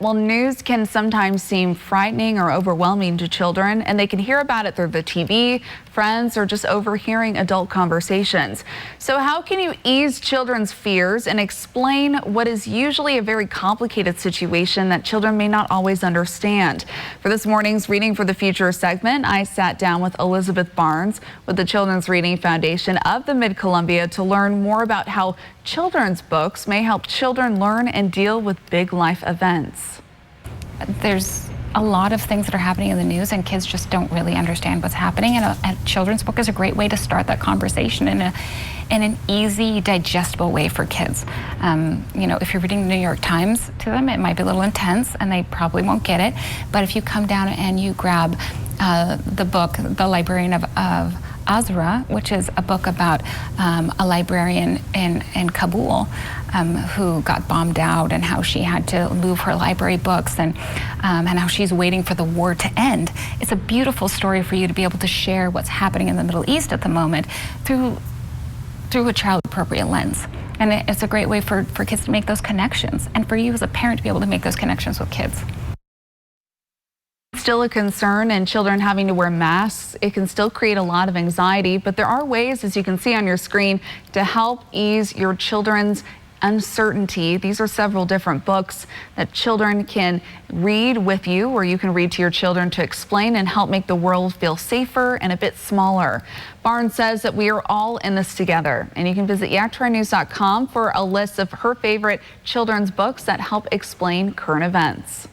Well, news can sometimes seem frightening or overwhelming to children, and they can hear about it through the TV, friends, or just overhearing adult conversations. So how can you ease children's fears and explain what is usually a very complicated situation that children may not always understand? For this morning's Reading for the Future segment, I sat down with Elizabeth Barnes with the Children's Reading Foundation of the Mid-Columbia to learn more about how children's books may help children learn and deal with big life events. There's a lot of things that are happening in the news and kids just don't really understand what's happening, and a children's book is a great way to start that conversation in an easy, digestible way for kids. You know, if you're reading the New York Times to them, it might be a little intense and they probably won't get it, but if you come down and you grab the book, The Librarian of Azra, which is a book about a librarian in Kabul who got bombed out and how she had to move her library books and how she's waiting for the war to end. It's a beautiful story for you to be able to share what's happening in the Middle East at the moment through a child-appropriate lens. And it's a great way for kids to make those connections, and for you as a parent to be able to make those connections with kids. Still a concern, and children having to wear masks, it can still create a lot of anxiety, but there are ways, as you can see on your screen, to help ease your children's uncertainty. These are several different books that children can read with you, or you can read to your children to explain and help make the world feel safer and a bit smaller. Barnes says that we are all in this together, and you can visit yaktranews.com for a list of her favorite children's books that help explain current events.